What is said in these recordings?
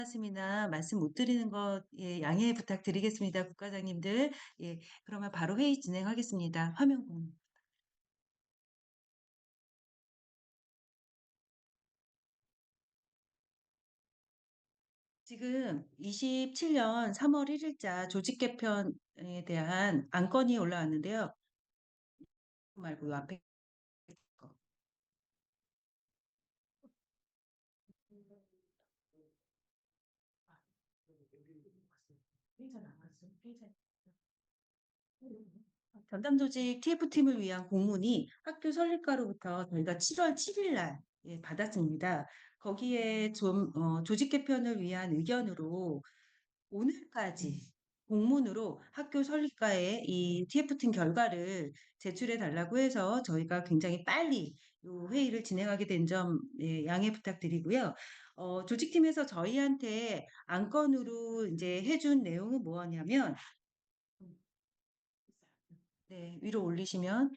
말씀이나 말씀 못 드리는 것 양해 부탁드리겠습니다. 국과장님들. 그러면 바로 회의 진행하겠습니다. 화면 공. 지금 27년 3월 1일자 조직 개편에 대한 안건이 올라왔는데요. 말고 요 앞에 거. 전담 조직 TF팀을 위한 공문이 학교 설립가로부터 저희가 7월 7일 날 받았습니다. 거기에 좀 조직 개편을 위한 의견으로 오늘까지 공문으로 학교 설립가에 이 TF팀 결과를 제출해 달라고 해서 저희가 굉장히 빨리 이 회의를 진행하게 된 점 양해 부탁드리고요. 조직팀에서 저희한테 안건으로 이제 해준 내용은 뭐냐면 네, 위로 올리시면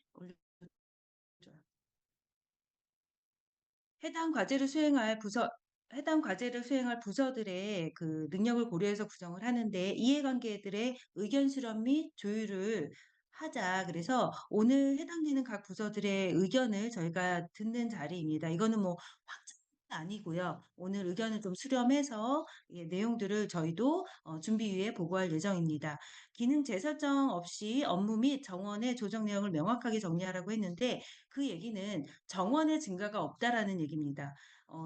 해당 과제를 수행할 부서 해당 과제를 수행할 부서들의 그 능력을 고려해서 구성을 하는데 이해관계들의 의견 수렴 및 조율을 하자. 그래서 오늘 해당되는 각 부서들의 의견을 저희가 듣는 자리입니다. 이거는 뭐 확정은 아니고요. 오늘 의견을 좀 수렴해서 내용들을 저희도 준비위에 보고할 예정입니다. 기능 재설정 없이 업무 및 정원의 조정 내용을 명확하게 정리하라고 했는데 그 얘기는 정원의 증가가 없다라는 얘기입니다.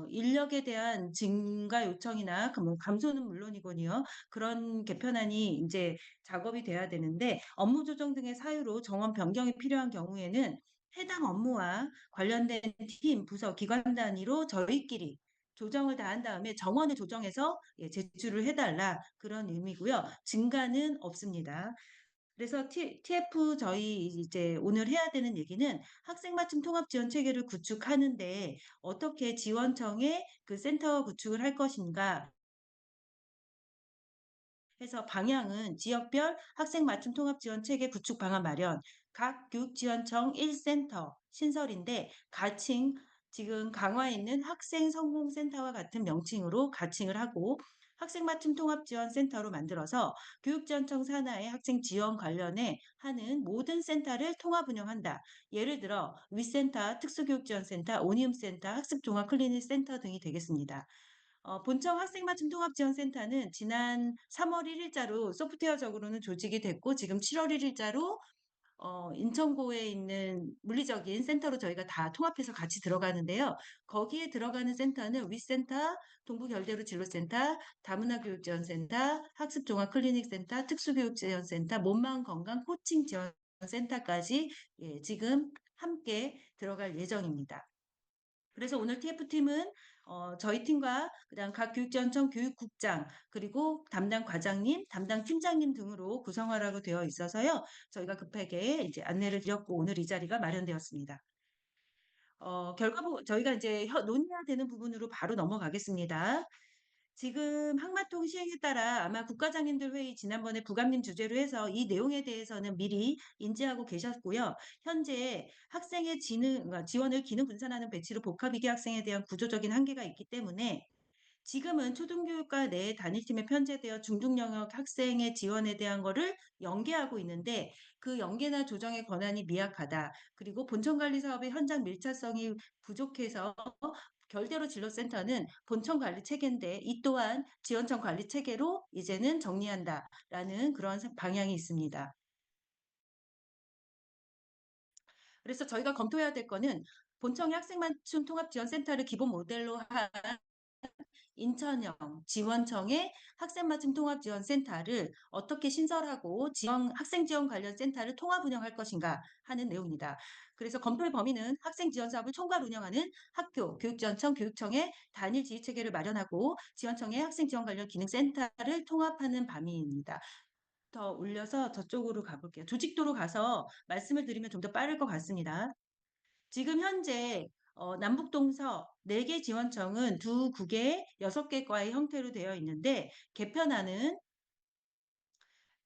인력에 대한 증가 요청이나 그뭐 감소는 물론이거니요. 그런 개편안이 이제 작업이 돼야 되는데 업무 조정 등의 사유로 정원 변경이 필요한 경우에는 해당 업무와 관련된 팀, 부서, 기관 단위로 저희끼리 조정을 다 한 다음에 정원을 조정해서 제출을 해달라 그런 의미고요. 증가는 없습니다. 그래서 TF 저희 이제 오늘 해야 되는 얘기는 학생 맞춤 통합 지원 체계를 구축하는데 어떻게 지원청에 그 센터 구축을 할 것인가 해서 방향은 지역별 학생 맞춤 통합 지원 체계 구축 방안 마련, 각 교육지원청 1센터 신설인데 가칭 지금 강화에 있는 학생 성공센터와 같은 명칭으로 가칭을 하고 학생 맞춤 통합 지원 센터로 만들어서 교육지원청 산하의 학생 지원 관련해 하는 모든 센터를 통합 운영한다. 예를 들어 위센터, 특수교육지원센터, 오니움센터, 학습종합 클리닉 센터 등이 되겠습니다. 본청 학생맞춤 통합지원센터는 지난 3월 1일자로 소프트웨어적으로는 조직이 됐고 지금 7월 1일자로 인천고에 있는 물리적인 센터로 저희가 다 통합해서 같이 들어가는데요. 거기에 들어가는 센터는 위센터, 동부결대로 진로센터, 다문화교육지원센터, 학습종합클리닉센터, 특수교육지원센터, 몸마음건강 코칭지원센터까지 지금 함께 들어갈 예정입니다. 그래서 오늘 TF팀은 저희 팀과 그다음 각 교육지원청 교육국장 그리고 담당 과장님, 담당 팀장님 등으로 구성하라고 되어 있어서요. 저희가 급하게 이제 안내를 드렸고 오늘 이 자리가 마련되었습니다. 저희가 이제 논의해야 되는 부분으로 바로 넘어가겠습니다. 지금 항마통 시행에 따라 아마 국가장님들 회의 지난번에 부감님 주제로 해서 이 내용에 대해서는 미리 인지하고 계셨고요. 현재 학생의 지원을 기능 분산하는 배치로 복합이계 학생에 대한 구조적인 한계가 있기 때문에 지금은 초등교육과 내 단위팀에 편제되어 중등 영역 학생의 지원에 대한 거를 연계하고 있는데 그 연계나 조정의 권한이 미약하다. 그리고 본청관리 사업의 현장 밀착성이 부족해서 결대로 진로센터는 본청 관리 체계인데 이 또한 지원청 관리 체계로 이제는 정리한다라는 그런 방향이 있습니다. 그래서 저희가 검토해야 될 거는 본청의 학생맞춤 통합지원센터를 기본 모델로 한 인천형 지원청의 학생맞춤 통합지원센터를 어떻게 신설하고 학생 지원 관련 센터를 통합 운영할 것인가 하는 내용입니다. 그래서 검토의 범위는 학생 지원 사업을 총괄 운영하는 학교, 교육지원청, 교육청의 단일 지휘 체계를 마련하고 지원청의 학생 지원 관련 기능 센터를 통합하는 범위입니다. 더 올려서 저쪽으로 가볼게요. 조직도로 가서 말씀을 드리면 좀 더 빠를 것 같습니다. 지금 현재 남북동서 4개 지원청은 두 국의 6개 과의 형태로 되어 있는데 개편안은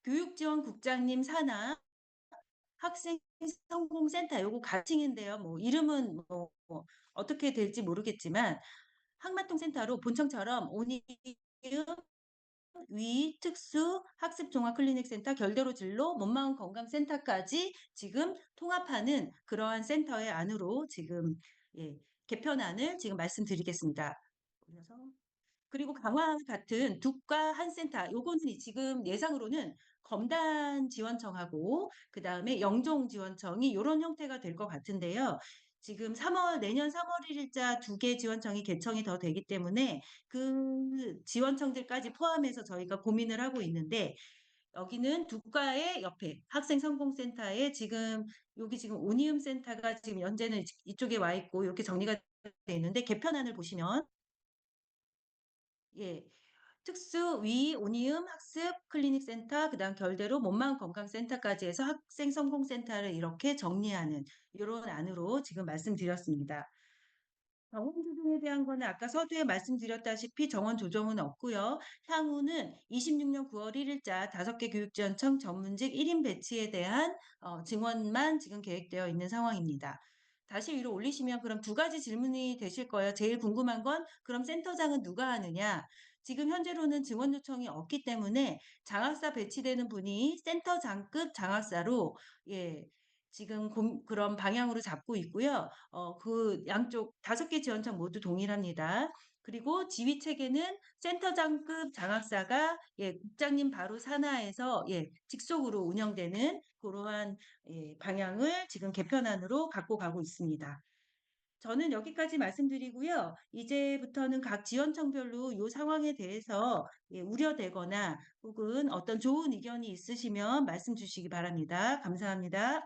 교육지원국장님 산하 학생 성공센터 요거 가칭인데요. 뭐 이름은 뭐 어떻게 될지 모르겠지만 항마통센터로 본청처럼 오니움, 위, 특수, 학습 종합 클리닉 센터, 결대로 진로, 몸마음 건강센터까지 지금 통합하는 그러한 센터의 안으로 지금 예, 개편안을 지금 말씀드리겠습니다. 그래서 그리고 강화 같은 두과 한 센터, 요거는 지금 예상으로는 검단 지원청하고 그다음에 영종 지원청이 이런 형태가 될 것 같은데요. 지금 내년 3월 1일자 두 개 지원청이 개청이 더 되기 때문에 그 지원청들까지 포함해서 저희가 고민을 하고 있는데 여기는 두과의 옆에 학생성공센터에 지금 여기 지금 오니움 센터가 지금 현재는 이쪽에 와 있고 이렇게 정리가 되어 있는데 개편안을 보시면 예, 특수 위 오니움 학습 클리닉 센터 그다음 결대로 몸마음 건강센터까지 해서 학생 성공센터를 이렇게 정리하는 이런 안으로 지금 말씀드렸습니다. 정원 조정에 대한 거는 아까 서두에 말씀드렸다시피 정원 조정은 없고요. 향후는 26년 9월 1일자 5개 교육지원청 전문직 1인 배치에 대한 증원만 지금 계획되어 있는 상황입니다. 다시 위로 올리시면 그럼 두 가지 질문이 되실 거예요. 제일 궁금한 건 그럼 센터장은 누가 하느냐? 지금 현재로는 증원 요청이 없기 때문에 장학사 배치되는 분이 센터장급 장학사로 예, 지금 그런 방향으로 잡고 있고요. 그 양쪽 5개 지원청 모두 동일합니다. 그리고 지휘 체계는 센터장급 장학사가 국장님 바로 산하에서 직속으로 운영되는 그러한 방향을 지금 개편안으로 갖고 가고 있습니다. 저는 여기까지 말씀드리고요. 이제부터는 각 지원청별로 이 상황에 대해서 우려되거나 혹은 어떤 좋은 의견이 있으시면 말씀 주시기 바랍니다. 감사합니다.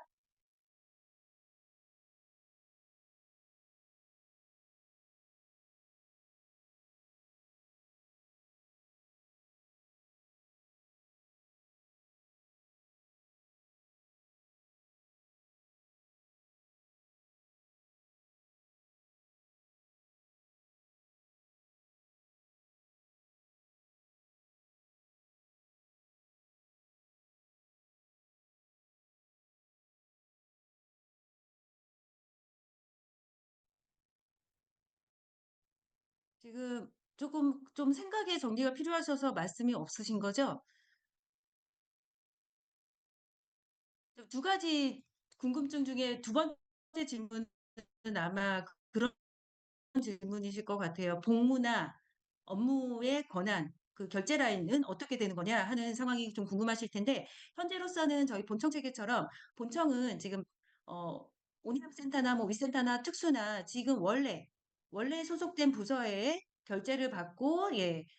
지금 조금 좀 생각의 정리가 필요하셔서 말씀이 없으신 거죠? 두 가지 궁금증 중에 두 번째 질문은 아마 그런 질문이실 것 같아요. 복무나 업무의 권한, 그 결제 라인은 어떻게 되는 거냐 하는 상황이 좀 궁금하실 텐데 현재로서는 저희 본청 체계처럼 본청은 지금 어, 온양센터나 뭐 위센터나 특수나 지금 원래 소속된 부서에 결제를 받고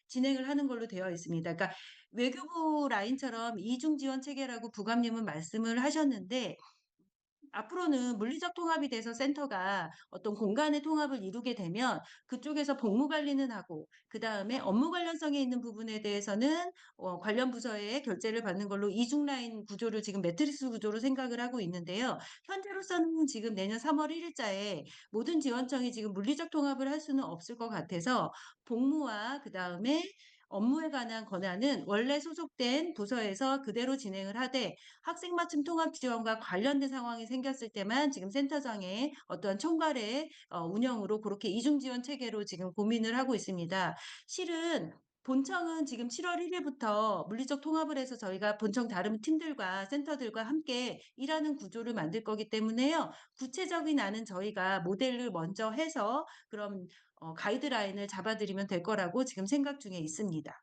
진행을 하는 걸로 되어 있습니다. 그러니까 외교부 라인처럼 이중 지원 체계라고 부감님은 말씀을 하셨는데 앞으로는 물리적 통합이 돼서 센터가 어떤 공간의 통합을 이루게 되면 그쪽에서 복무 관리는 하고 그다음에 업무 관련성에 있는 부분에 대해서는 관련 부서에 결제를 받는 걸로 이중 라인 구조를 지금 매트리스 구조로 생각을 하고 있는데요. 현재로서는 지금 내년 3월 1일자에 모든 지원청이 지금 물리적 통합을 할 수는 없을 것 같아서 복무와 그다음에 업무에 관한 권한은 원래 소속된 부서에서 그대로 진행을 하되 학생 맞춤 통합 지원과 관련된 상황이 생겼을 때만 지금 센터장의 어떠한 총괄의 운영으로 그렇게 이중 지원 체계로 지금 고민을 하고 있습니다. 실은 본청은 지금 7월 1일부터 물리적 통합을 해서 저희가 본청 다른 팀들과 센터들과 함께 일하는 구조를 만들 거기 때문에요. 구체적인 안은 저희가 모델을 먼저 해서 그럼 가이드라인을 잡아드리면 될 거라고 지금 생각 중에 있습니다.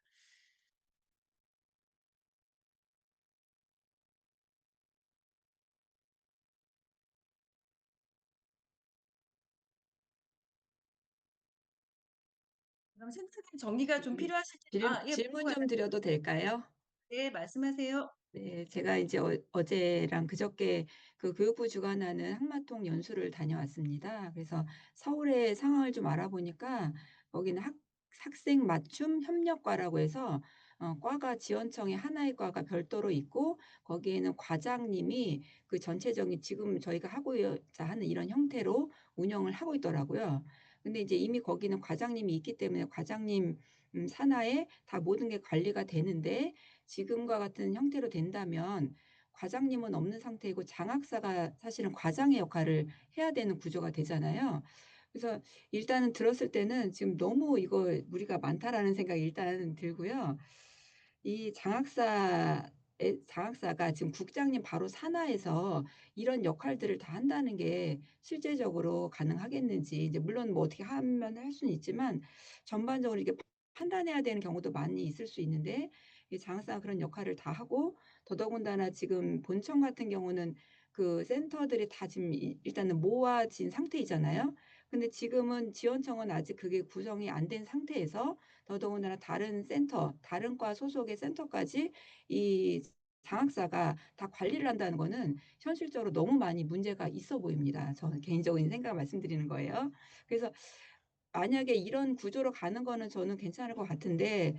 그럼 생각의 정리가 좀 필요하실 텐데, 보고 질문 좀 가다. 드려도 될까요? 네, 말씀하세요. 네, 제가 이제 어제랑 그저께 그 교육부 주관하는 한마통 연수를 다녀왔습니다. 그래서 서울의 상황을 좀 알아보니까 거기는 학생 맞춤 협력과라고 해서 과가 지원청에 하나의 과가 별도로 있고 거기에는 과장님이 그 전체적인 지금 저희가 하고자 하는 이런 형태로 운영을 하고 있더라고요. 근데 이제 이미 거기는 과장님이 있기 때문에 과장님 산하에 다 모든 게 관리가 되는데 지금과 같은 형태로 된다면 과장님은 없는 상태이고 장학사가 사실은 과장의 역할을 해야 되는 구조가 되잖아요. 그래서 일단은 들었을 때는 지금 너무 이거 무리가 많다라는 생각이 일단 들고요. 이 장학사가 지금 국장님 바로 산하에서 이런 역할들을 다 한다는 게 실제적으로 가능하겠는지, 이제 물론 뭐 어떻게 하면 할 수는 있지만 전반적으로 이게 판단해야 되는 경우도 많이 있을 수 있는데, 이 장학사가 그런 역할을 다 하고, 더더군다나 지금 본청 같은 경우는 그 센터들이 다 지금 일단은 모아진 상태이잖아요. 근데 지금은 지원청은 아직 그게 구성이 안 된 상태에서, 더더군다나 다른 센터, 다른 과 소속의 센터까지 이 장학사가 다 관리를 한다는 거는 현실적으로 너무 많이 문제가 있어 보입니다. 저는 개인적인 생각 말씀드리는 거예요. 그래서 만약에 이런 구조로 가는 거는 저는 괜찮을 것 같은데,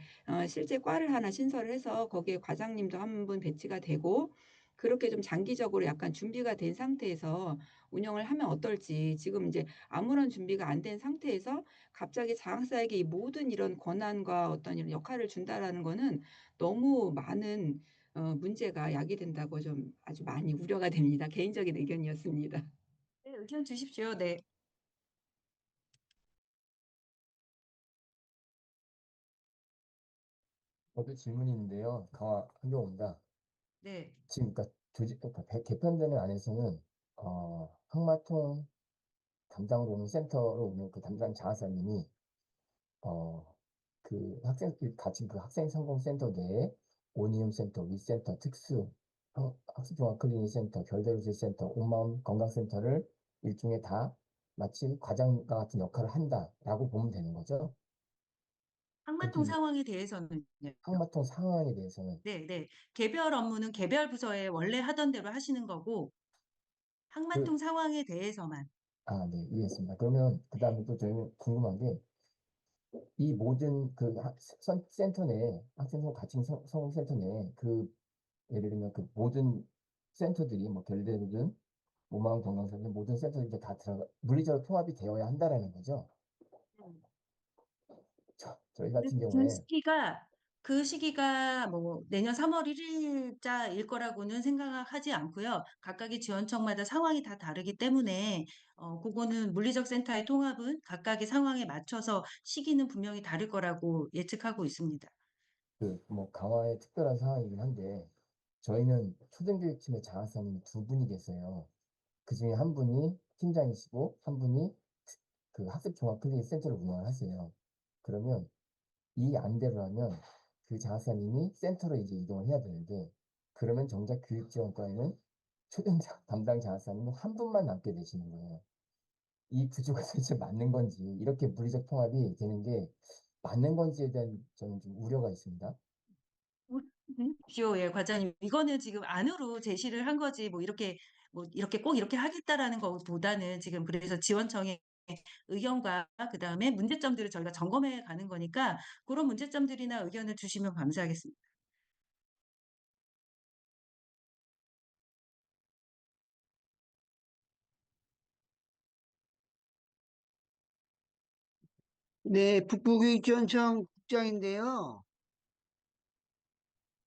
실제 과를 하나 신설을 해서 거기에 과장님도 한 분 배치가 되고 그렇게 좀 장기적으로 약간 준비가 된 상태에서 운영을 하면 어떨지. 지금 이제 아무런 준비가 안 된 상태에서 갑자기 장학사에게 이 모든 이런 권한과 어떤 이런 역할을 준다라는 거는 너무 많은 문제가 야기된다고 좀 아주 많이 우려가 됩니다. 개인적인 의견이었습니다. 네, 의견 주십시오. 네, 저도 질문이 있는데요. 강화 한경호입니다. 네. 지금 그러니까 개편되는 안에서는 항마통 담당으로 오는 센터로 오는 그 담당 장학사님이 어, 그 같이 그 학생 성공센터 내에 오니움 센터, 위센터, 학습종합 클리닉 센터, 결대로질 센터, 온마음 건강센터를 일종의 다 마치 과장과 같은 역할을 한다라고 보면 되는 거죠. 그렇게 항마통 상황에 대해서는요. 항마통 상황에 대해서는 네, 네. 개별 업무는 개별 부서에 원래 하던 대로 하시는 거고, 그 항마통 상황에 대해서만. 네, 이해했습니다. 그러면 그 네. 다음에 또 저희는 궁금한 게, 이 모든 그 센터 내에, 학생성 가칭 성공센터 내에, 예를 들면 그 모든 센터들이, 뭐, 결대로든, 모마음 건강센터, 모든 센터들이 다 물리적으로 통합이 되어야 한다라는 거죠. 음. 저희 근데 같은 그 경우에, 시기가 그 시기가 뭐 내년 3월 1일자일 거라고는 생각하지 않고요. 각각의 지원청마다 상황이 다 다르기 때문에 그거는 물리적 센터의 통합은 각각의 상황에 맞춰서 시기는 분명히 다를 거라고 예측하고 있습니다. 뭐, 강화의 특별한 상황이긴 한데, 저희는 초등교육팀의 장학사님이 두 분이 계세요. 그 중에 한 분이 팀장이시고, 한 분이 그 학습종합클리닉센터를 운영을 하세요. 그러면 이 안대로 하면 그 장학사님이 센터로 이제 이동을 해야 되는데, 그러면 정작 교육지원과에는 초등 담당 장학사님은 한 분만 남게 되시는 거예요. 이 구조가 도대체 맞는 건지, 이렇게 물리적 통합이 되는 게 맞는 건지에 대한 저는 좀 우려가 있습니다. 예, 과장님. 이거는 지금 안으로 제시를 한 거지, 뭐, 이렇게 꼭 이렇게 하겠다라는 것보다는 지금 그래서 지원청의 의견과 그다음에 문제점들을 저희가 점검해 가는 거니까 그런 문제점들이나 의견을 주시면 감사하겠습니다. 네, 북부교육지원청 국장인데요.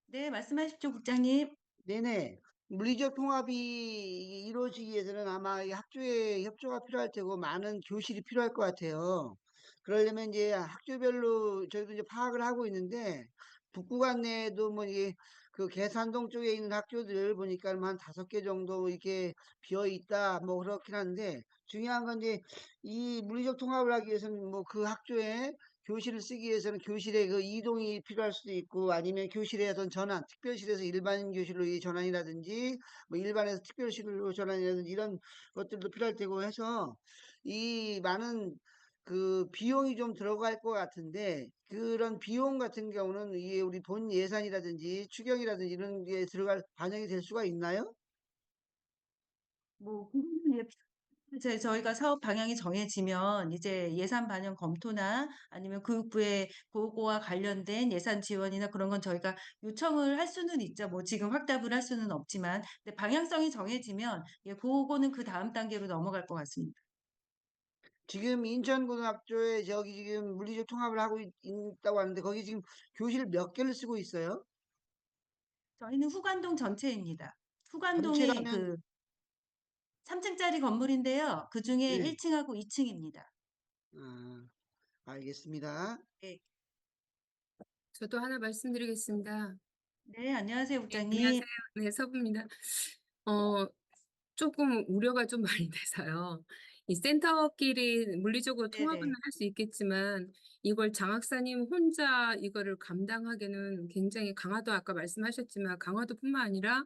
네, 말씀하십시오, 국장님. 네네. 물리적 통합이 이루어지기 위해서는 아마 이 학교의 협조가 필요할 테고 많은 교실이 필요할 것 같아요. 그러려면 이제 학교별로 저희도 이제 파악을 하고 있는데 북구간 내에도 뭐 이게 그 계산동 쪽에 있는 학교들 보니까 한 5개 정도 이렇게 비어 있다 뭐 그렇긴 한데 중요한 건 이제 이 물리적 통합을 하기 위해서는 뭐 그 학교에 교실을 쓰기 위해서는 교실에 그 이동이 필요할 수도 있고 아니면 교실에서 전환, 특별실에서 일반 교실로 이 전환이라든지 뭐 일반에서 특별실로 전환이라든지 이런 것들도 필요할 테고 해서 이 많은 그 비용이 좀 들어갈 것 같은데 그런 비용 같은 경우는 이게 우리 본 예산이라든지 추경이라든지 이런 게 반영이 될 수가 있나요? 뭐 이제 저희가 사업 방향이 정해지면 이제 예산 반영 검토나 아니면 교육부의 보고와 관련된 예산 지원이나 그런 건 저희가 요청을 할 수는 있죠. 뭐 지금 확답을 할 수는 없지만, 근데 방향성이 정해지면 예, 그거는 그 다음 단계로 넘어갈 것 같습니다. 지금 인천고등학교에 저기 지금 물리적 통합을 하고 있다고 하는데 거기 지금 교실 몇 개를 쓰고 있어요? 저희는 후관동 전체입니다. 후관동에 전체라면 그 3층짜리 건물인데요. 그 중에 네. 1층하고 2층입니다. 아, 알겠습니다. 저도 하나 말씀드리겠습니다. 네, 안녕하세요, 네, 국장님. 안녕하세요. 네, 서부입니다. 조금 우려가 좀 많이 돼서요. 이 센터끼리 물리적으로 통합은 네네. 할 수 있겠지만 이걸 장학사님 혼자 이거를 감당하기는 굉장히 강화도 아까 말씀하셨지만 강화도뿐만 아니라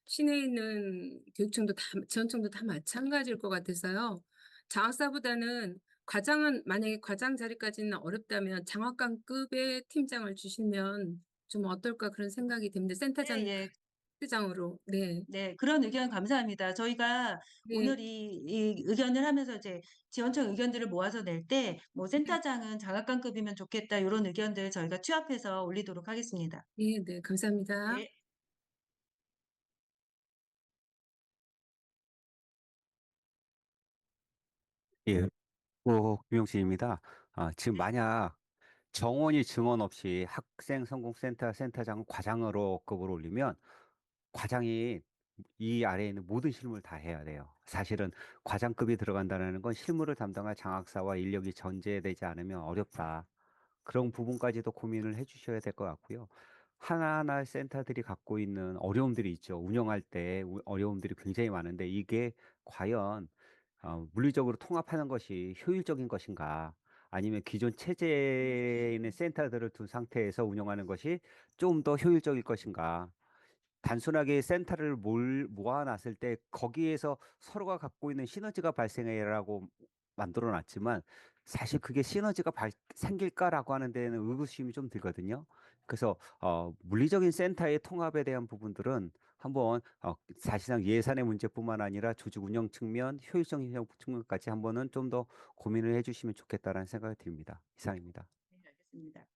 시내에 있는 교육청도 다 지원청도 다 마찬가지일 것 같아서요. 장학사보다는 과장은 만약에 과장 자리까지는 어렵다면 장학관급의 팀장을 주시면 좀 어떨까 그런 생각이 듭니다. 네, 예. 센터장으로. 네. 네, 그런 의견 감사합니다. 저희가 네. 오늘 이 의견을 하면서 이제 지원청 의견들을 모아서 낼 때, 뭐 센터장은 장학관급이면 좋겠다, 이런 의견들 저희가 취합해서 올리도록 하겠습니다. 네, 네, 감사합니다. 네. 예, 김용진입니다. 지금 네. 만약 정원이 증언 없이 학생 성공센터 센터장 과장으로 급을 올리면 과장이 이 아래에 있는 모든 실무를 다 해야 돼요. 사실은 과장급이 들어간다는 건 실무를 담당할 장학사와 인력이 전제되지 않으면 어렵다. 그런 부분까지도 고민을 해주셔야 될 것 같고요. 하나하나 센터들이 갖고 있는 어려움들이 있죠. 운영할 때 어려움들이 굉장히 많은데 이게 과연 물리적으로 통합하는 것이 효율적인 것인가? 아니면 기존 체제에 있는 센터들을 둔 상태에서 운영하는 것이 좀 더 효율적일 것인가? 단순하게 센터를 모아놨을 때 거기에서 서로가 갖고 있는 시너지가 발생해라고 만들어 놨지만 사실 그게 시너지가 생길까라고 하는 데는 의구심이 좀 들거든요. 그래서 물리적인 센터의 통합에 대한 부분들은 한번 사실상 예산의 문제뿐만 아니라 조직 운영 측면, 효율성 측면까지 한번은 좀 더 고민을 해주시면 좋겠다라는 생각이 듭니다. 이상입니다. 네, 알겠습니다.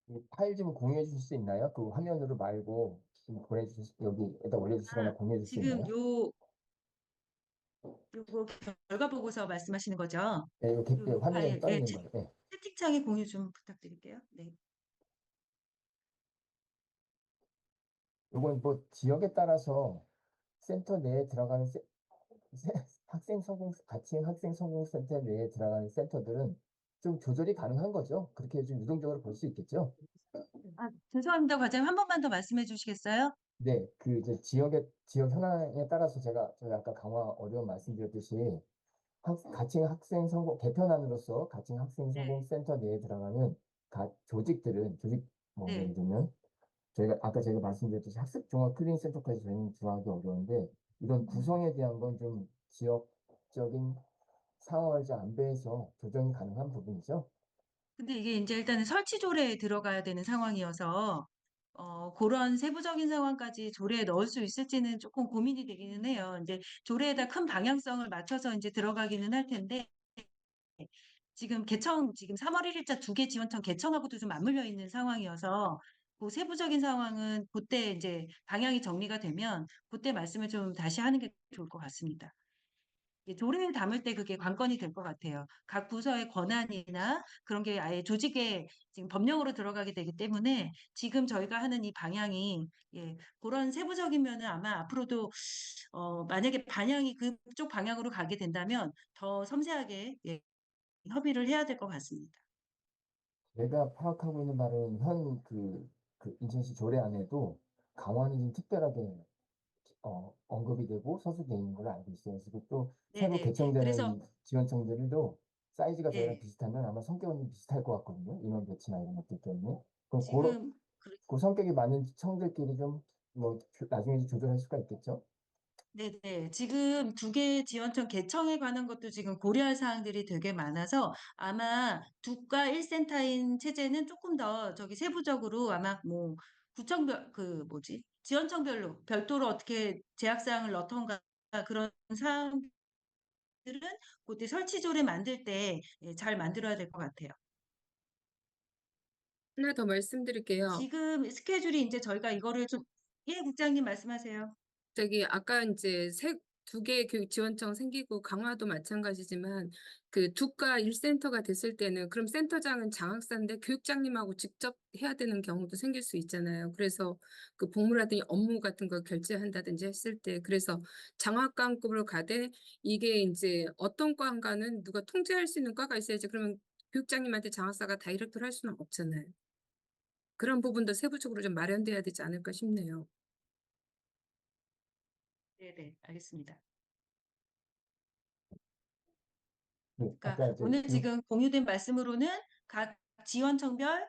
이 파일 좀 공유해 주실 수 있나요? 그 화면으로 말고 좀 여기에다 올려주시거나 공유해 주실 수 지금 있나요? 요거 결과 보고서 말씀하시는 거죠? 네, 이렇게 요 화면에 파일, 떠 예, 있는 거예요. 네. 채팅창에 공유 좀 부탁드릴게요. 네. 이건 뭐 지역에 따라서 센터 내에 들어가는 가칭 학생 성공 센터 내에 들어가는 센터들은 좀 조절이 가능한 거죠. 그렇게 좀 유동적으로 볼 수 있겠죠. 죄송합니다, 과장님. 한 번만 더 말씀해 주시겠어요? 네, 그 이제 지역 현황에 따라서 제가 아까 강화 어려운 말씀드렸듯이 가칭 학생 성공 개편안으로서 가칭 학생 성공 네. 센터 내에 들어가는 조직 뭐 네. 예를 들면 아까 제가 말씀드렸듯이 학습 종합 클리닝 센터까지 저희는 들어가기 어려운데 이런 구성에 대한 건 좀 지역적인 상황을 좀 안배해서 조정이 가능한 부분이죠. 근데 이게 이제 일단은 설치 조례에 들어가야 되는 상황이어서 그런 세부적인 상황까지 조례에 넣을 수 있을지는 조금 고민이 되기는 해요. 이제 조례에다 큰 방향성을 맞춰서 이제 들어가기는 할 텐데 지금 3월 1일자 두 개 지원청 개청하고도 좀 맞물려 있는 상황이어서 그 세부적인 상황은 그때 이제 방향이 정리가 되면 그때 말씀을 좀 다시 하는 게 좋을 것 같습니다. 이게 조례를 담을 때 그게 관건이 될 것 같아요. 각 부서의 권한이나 그런 게 아예 조직에 지금 법령으로 들어가게 되기 때문에 지금 저희가 하는 이 방향이 그런 세부적인 면은 아마 앞으로도 만약에 반영이 그쪽 방향으로 가게 된다면 더 섬세하게 협의를 해야 될 것 같습니다. 제가 파악하고 있는 바는 그 인천시 조례 안에도 강화는 좀 특별하게 언급이 되고 서술되어 있는 걸로 알고 있어요. 그리고 또 새로 네네. 그래서 개청되는 지원청들도 사이즈가 저희랑 예, 비슷하면 아마 성격은 좀 비슷할 것 같거든요. 인원 배치나 이런 것들 때문에. 그럼 지금 그 성격이 맞는 청들끼리 좀 뭐 나중에 조절할 수가 있겠죠. 네네. 지금 두 개 지원청 개청에 관한 것도 지금 고려할 사항들이 되게 많아서 아마 두과 1센터인 체제는 조금 더 저기 세부적으로 아마 뭐 구청별 그 뭐지 지원청별로 별도로 어떻게 제약사항을 넣던가 그런 사항들은 그때 설치조례 만들 때 잘 만들어야 될 것 같아요. 하나 더 말씀드릴게요. 지금 스케줄이 이제 저희가 이거를 좀 국장님 말씀하세요. 아까 이제 두 개의 교육 지원청 생기고 강화도 마찬가지지만 그 두과 1센터가 됐을 때는 그럼 센터장은 장학사인데 교육장님하고 직접 해야 되는 경우도 생길 수 있잖아요. 그래서 그 복무라든지 업무 같은 거 결제한다든지 했을 때 그래서 장학관급으로 가되 이게 이제 어떤 과인가는 누가 통제할 수 있는 과가 있어야지 그러면 교육장님한테 장학사가 다이렉트로 할 수는 없잖아요. 그런 부분도 세부적으로 좀 마련돼야 되지 않을까 싶네요. 네네, 알겠습니다. 아까 그러니까 이제 오늘 지금 공유된 말씀으로는 각 지원청별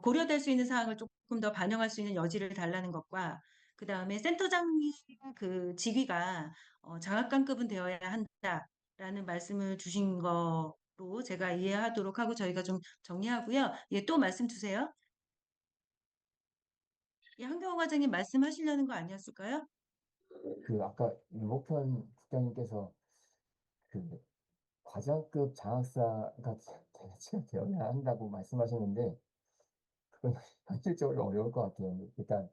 고려될 수 있는 사항을 조금 더 반영할 수 있는 여지를 달라는 것과 그 다음에 센터장님 그 직위가 장학관급은 되어야 한다라는 말씀을 주신 거로 제가 이해하도록 하고 저희가 좀 정리하고요. 예, 또 말씀 주세요. 예, 한경호 과장님 말씀하시려는 거 아니었을까요? 그 아까 유목현 국장님께서 그 과장급 장학사가 대체가 되어야 한다고 말씀하셨는데 그건 현실적으로 어려울 것 같아요. 일단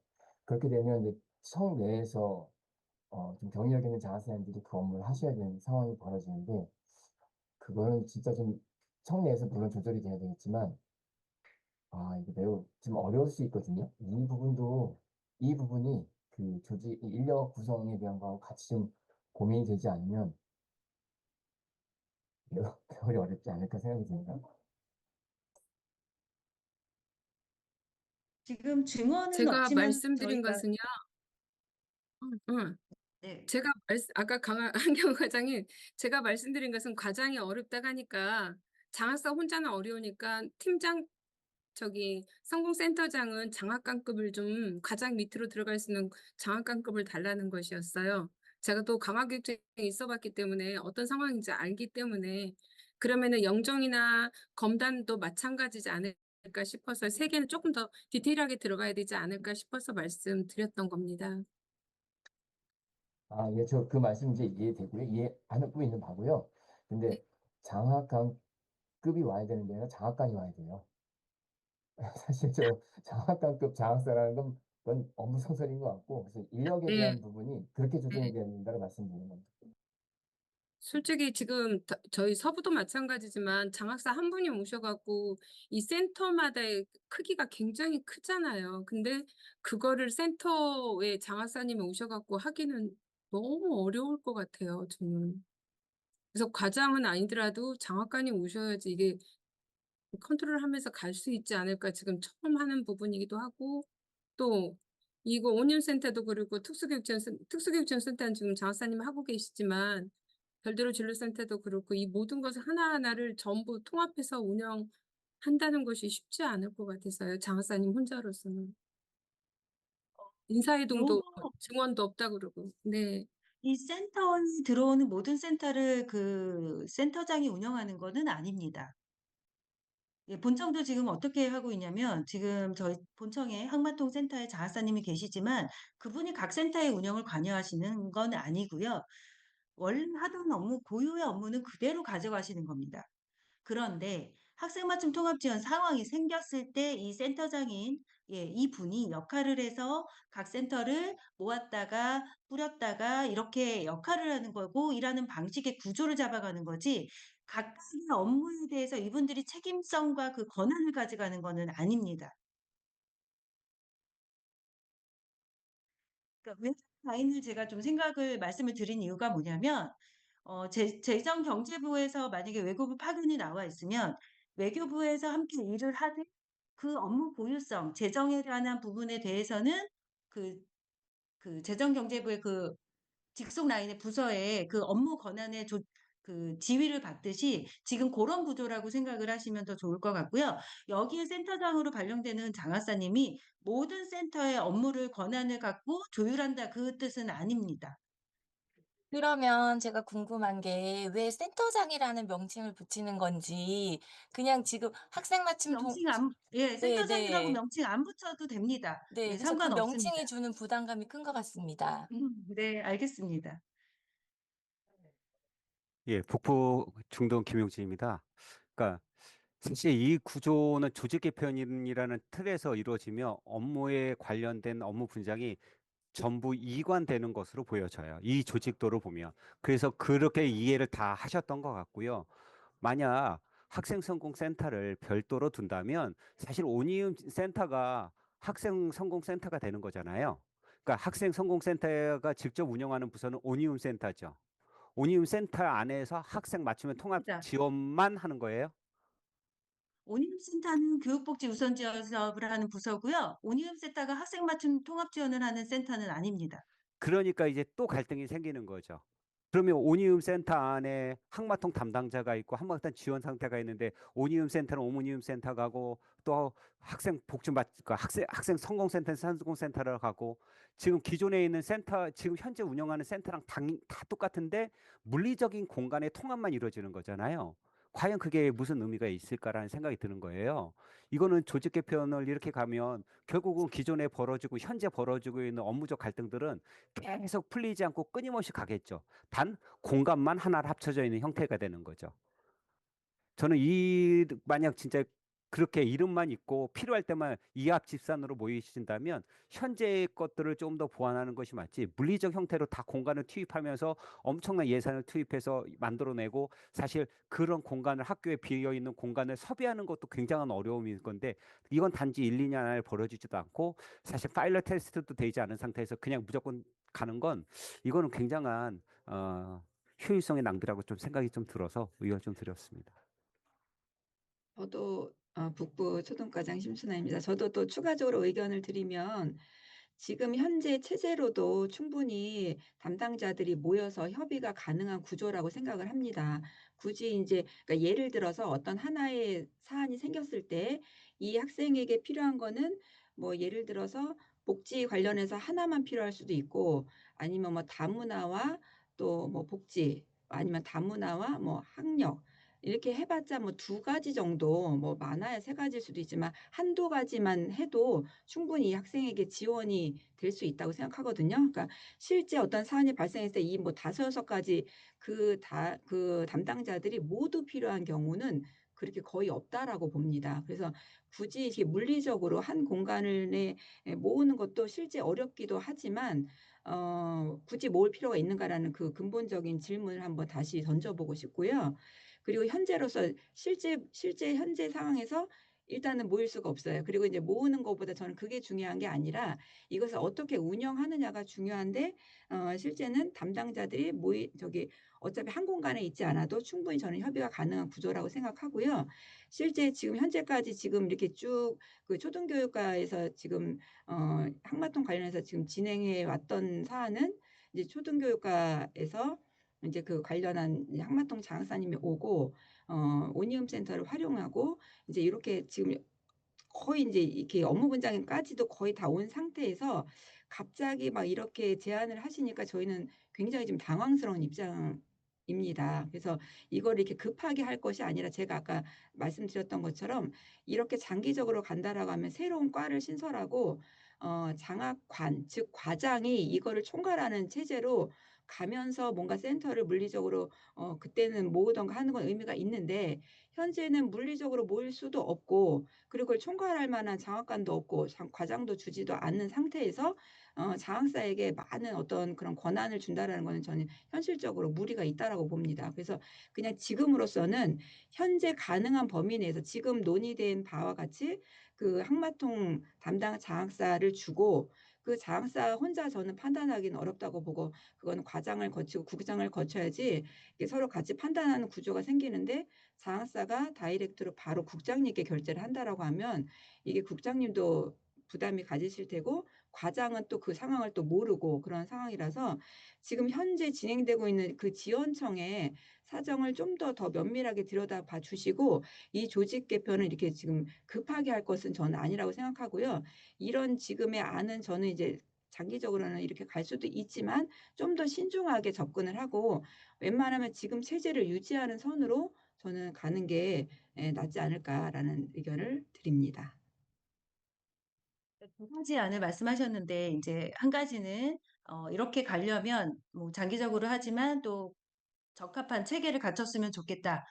그렇게 되면 이제 청 내에서 좀 경력 있는 장학사님들이 그 업무를 하셔야 되는 상황이 벌어지는데 그거는 진짜 좀 청 내에서 물론 조절이 돼야 되겠지만 이게 매우 좀 어려울 수 있거든요. 이 부분이 그 조직 인력 구성에 대한 거하고 같이 좀 고민이 되지 않으면 매우 매우 어렵지 않을까 생각이 듭니다. 지금 증언은 제가 없지만 말씀드린 저희가 것은요. 응. 네, 제가 아까 한경호 과장님 제가 말씀드린 것은 과장이 어렵다고 하니까 장학사 혼자는 어려우니까 팀장 성공센터장은 장학관급을 좀 과장 밑으로 들어갈 수 있는 장학관급을 달라는 것이었어요. 제가 또 강화교육청에 있어봤기 때문에 어떤 상황인지 알기 때문에 그러면은 영정이나 검단도 마찬가지지 않을까 싶어서 세 개는 조금 더 디테일하게 들어가야 되지 않을까 싶어서 말씀드렸던 겁니다. 예, 저 그 말씀 이제 이해되고요. 이해하고 있는 바고요. 근데 네. 장학관급이 와야 되는 게 아니라 장학관이 와야 돼요. 사실 저 장학관급 장학사라는 그건 업무 소설인 것 같고, 그래서 인력에 네. 대한 부분이 그렇게 조정이 네. 돼야 된다고 말씀드리는 겁니다. 솔직히 지금 저희 서부도 마찬가지지만 장학사 한 분이 오셔갖고 이 센터마다의 크기가 굉장히 크잖아요. 근데 그거를 센터에 장학사님이 오셔갖고 하기는 너무 어려울 것 같아요, 저는. 그래서 과장은 아니더라도 장학관이 오셔야지 이게 컨트롤하면서 갈 수 있지 않을까 지금 처음 하는 부분이기도 하고 또 이거 온윤센터도 그리고 특수교육지원센터는 지금 장학사님 하고 계시지만 별도로 진로센터도 그렇고 이 모든 것을 하나하나를 전부 통합해서 운영한다는 것이 쉽지 않을 것 같아서요. 장학사님 혼자로서는. 인사이동도 요거 증원도 없다 그러고. 네. 이 센터에 들어오는 모든 센터를 그 센터장이 운영하는 거는 아닙니다. 예, 본청도 지금 어떻게 하고 있냐면 지금 저희 본청에 항마통 센터에 장학사님이 계시지만 그분이 각 센터의 운영을 관여하시는 건 아니고요. 원래 하던 업무, 고유의 업무는 그대로 가져가시는 겁니다. 그런데 학생 맞춤 통합 지원 상황이 생겼을 때 이 센터장인 이 분이 역할을 해서 각 센터를 모았다가 뿌렸다가 이렇게 역할을 하는 거고 일하는 방식의 구조를 잡아가는 거지 각각의 업무에 대해서 이분들이 책임성과 그 권한을 가져가는 거는 아닙니다. 그러니까 왜 라인을 제가 좀 생각을 말씀을 드린 이유가 뭐냐면 재정경제부에서 만약에 외교부 파견이 나와 있으면 외교부에서 함께 일을 하되 그 업무 보유성, 재정에 관한 부분에 대해서는 그, 그 재정경제부의 그 직속 라인의 부서에 그 업무 권한의 그 지위를 받듯이 지금 그런 구조라고 생각을 하시면 더 좋을 것 같고요. 여기에 센터장으로 발령되는 장하사님이 모든 센터의 업무를 권한을 갖고 조율한다 그 뜻은 아닙니다. 그러면 제가 궁금한 게 왜 센터장이라는 명칭을 붙이는 건지 그냥 지금 학생 맞춤 센터장이라고 네네. 명칭 안 붙여도 됩니다. 네. 네, 그래서 그 상관없습니다. 명칭이 주는 부담감이 큰 것 같습니다. 네, 알겠습니다. 예, 북부 중동 김용진입니다. 그러니까 사실 이 구조는 조직 개편이라는 틀에서 이루어지며 업무에 관련된 업무 분장이 전부 이관되는 것으로 보여져요. 이 조직도를 보면. 그래서 그렇게 이해를 다 하셨던 것 같고요. 만약 학생 성공 센터를 별도로 둔다면 사실 오니움 센터가 학생 성공 센터가 되는 거잖아요. 그러니까 학생 성공 센터가 직접 운영하는 부서는 오니움 센터죠. 오니움 센터 안에서 학생 맞춤형 통합 맞습니다. 지원만 하는 거예요. 오니움센터는 교육복지 우선 지원 사업을 하는 부서고요. 오니움센터가 학생 맞춤 통합 지원을 하는 센터는 아닙니다. 그러니까 이제 또 갈등이 생기는 거죠. 그러면 오니움 센터 안에 항마통 담당자가 있고 항마통 지원 상태가 있는데 오니움 센터는 오니움 센터 가고 또 학생 복지 그러니까 학생 성공 센터는 성공 센터를 가고 지금 기존에 있는 센터 지금 현재 운영하는 센터랑 다 똑같은데 물리적인 공간의 통합만 이루어지는 거잖아요. 과연 그게 무슨 의미가 있을까라는 생각이 드는 거예요. 이거는 조직 개편을 이렇게 가면 결국은 기존에 벌어지고 현재 벌어지고 있는 업무적 갈등들은 계속 풀리지 않고 끊임없이 가겠죠. 단 공간만 하나로 합쳐져 있는 형태가 되는 거죠. 저는 만약 진짜 그렇게 이름만 있고 필요할 때만 이합 집산으로 모이신다면 현재의 것들을 좀 더 보완하는 것이 맞지 물리적 형태로 다 공간을 투입하면서 엄청난 예산을 투입해서 만들어내고 사실 그런 공간을 학교에 비어 있는 공간을 섭외하는 것도 굉장한 어려움일 건데 이건 단지 1, 2년 안에 벌어지지도 않고 사실 파일럿 테스트도 되지 않은 상태에서 그냥 무조건 가는 건 이거는 굉장한 효율성의 낭비라고 좀 생각이 좀 들어서 의견 좀 드렸습니다. 저도 북부 초등과장 심순아입니다. 저도 또 추가적으로 의견을 드리면 지금 현재 체제로도 충분히 담당자들이 모여서 협의가 가능한 구조라고 생각을 합니다. 굳이 이제 그러니까 예를 들어서 어떤 하나의 사안이 생겼을 때 이 학생에게 필요한 거는 뭐 예를 들어서 복지 관련해서 하나만 필요할 수도 있고 아니면 뭐 다문화와 또 뭐 복지 아니면 다문화와 뭐 학력 이렇게 해봤자 뭐 2가지 정도 뭐 많아야 3가지일 수도 있지만 한두 가지만 해도 충분히 이 학생에게 지원이 될 수 있다고 생각하거든요. 그러니까 실제 어떤 사안이 발생했을 때 이 뭐 5-6가지 그 담당자들이 모두 필요한 경우는 그렇게 거의 없다라고 봅니다. 그래서 굳이 이렇게 물리적으로 한 공간을 모으는 것도 실제 어렵기도 하지만 굳이 모을 필요가 있는가라는 그 근본적인 질문을 한번 다시 던져보고 싶고요. 그리고 현재로서 실제 현재 상황에서 일단은 모일 수가 없어요. 그리고 이제 모으는 것보다 저는 그게 중요한 게 아니라 이것을 어떻게 운영하느냐가 중요한데 실제는 담당자들이 어차피 한 공간에 있지 않아도 충분히 저는 협의가 가능한 구조라고 생각하고요. 실제 지금 현재까지 지금 이렇게 쭉 그 초등교육과에서 지금 항마통 관련해서 지금 진행해 왔던 사안은 이제 초등교육과에서 이제 그 관련한 항마통 장학사님이 오고 오니움 센터를 활용하고 이제 이렇게 지금 거의 이제 이렇게 업무 분장까지도 거의 다 온 상태에서 갑자기 막 이렇게 제안을 하시니까 저희는 굉장히 좀 당황스러운 입장입니다. 그래서 이걸 이렇게 급하게 할 것이 아니라 제가 아까 말씀드렸던 것처럼 이렇게 장기적으로 간다라고 하면 새로운 과를 신설하고 장학관 즉 과장이 이거를 총괄하는 체제로 가면서 뭔가 센터를 물리적으로 그때는 모으던가 하는 건 의미가 있는데 현재는 물리적으로 모일 수도 없고 그리고 그걸 총괄할 만한 장학관도 없고 과장도 주지도 않는 상태에서 장학사에게 많은 어떤 그런 권한을 준다라는 것은 저는 현실적으로 무리가 있다라고 봅니다. 그래서 그냥 지금으로서는 현재 가능한 범위 내에서 지금 논의된 바와 같이 그 항마통 담당 장학사를 주고 그 장학사 혼자 저는 판단하기는 어렵다고 보고 그거는 과장을 거치고 국장을 거쳐야지 서로 같이 판단하는 구조가 생기는데 장학사가 다이렉트로 바로 국장님께 결제를 한다라고 하면 이게 국장님도 부담이 가지실 테고 과장은 또 그 상황을 또 모르고 그런 상황이라서 지금 현재 진행되고 있는 그 지원청의 사정을 좀 더 면밀하게 들여다봐 주시고 이 조직 개편을 이렇게 지금 급하게 할 것은 저는 아니라고 생각하고요. 이런 지금의 안은 저는 이제 장기적으로는 이렇게 갈 수도 있지만 좀 더 신중하게 접근을 하고 웬만하면 지금 체제를 유지하는 선으로 저는 가는 게 낫지 않을까라는 의견을 드립니다. 2가지 안을 말씀하셨는데 이제 한 가지는 이렇게 가려면 뭐 장기적으로 하지만 또 적합한 체계를 갖췄으면 좋겠다.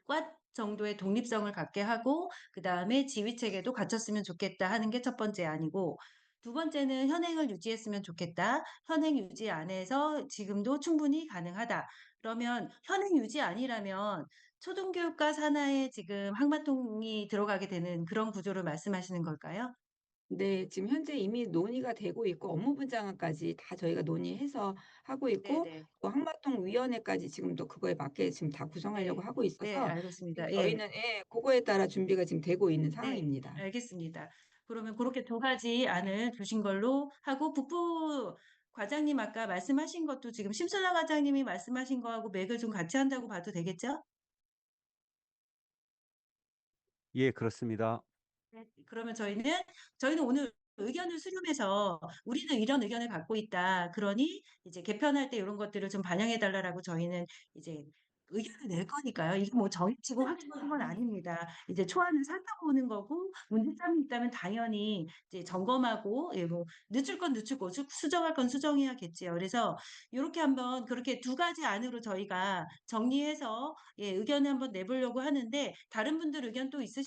과 정도의 독립성을 갖게 하고 그다음에 지휘 체계도 갖췄으면 좋겠다 하는 게 첫 번째 아니고 두 번째는 현행을 유지했으면 좋겠다. 현행 유지 안에서 지금도 충분히 가능하다. 그러면 현행 유지 아니라면 초등교육과 산하에 지금 항마통이 들어가게 되는 그런 구조를 말씀하시는 걸까요? 네. 지금 현재 이미 논의가 되고 있고 업무 분장까지 다 저희가 논의해서 하고 있고 네네. 또 항마통 위원회까지 지금도 그거에 맞게 지금 다 구성하려고 네. 하고 네, 있어서 지금 알겠습니다. 예. 저희는 그거에 따라 준비가 지금 되고 있는 네, 상황입니다. 알겠습니다. 그러면 그렇게 두 가지 안을 주신 걸로 하고 북부 과장님 아까 말씀하신 것도 지금 심순아 과장님이 말씀하신 거하고 맥을 좀 같이 한다고 봐도 되겠죠? 예, 그렇습니다. 네, 그러면 저희는 오늘 의견을 수렴해서 우리는 이런 의견을 갖고 있다. 그러니 이제 개편할 때 이런 것들을 좀 반영해 달라라고 저희는 이제 의견을 낼 거니까요. 이게 뭐 정해지고 확정한 건 아닙니다. 이제 초안을 살펴보는 거고 문제점이 있다면 당연히 이제 점검하고 예, 뭐 늦출 건 늦추고 수정할 건 수정해야겠지요. 그래서 이렇게 한번 그렇게 두 가지 안으로 저희가 정리해서 예, 의견을 한번 내보려고 하는데 다른 분들 의견 또 있으신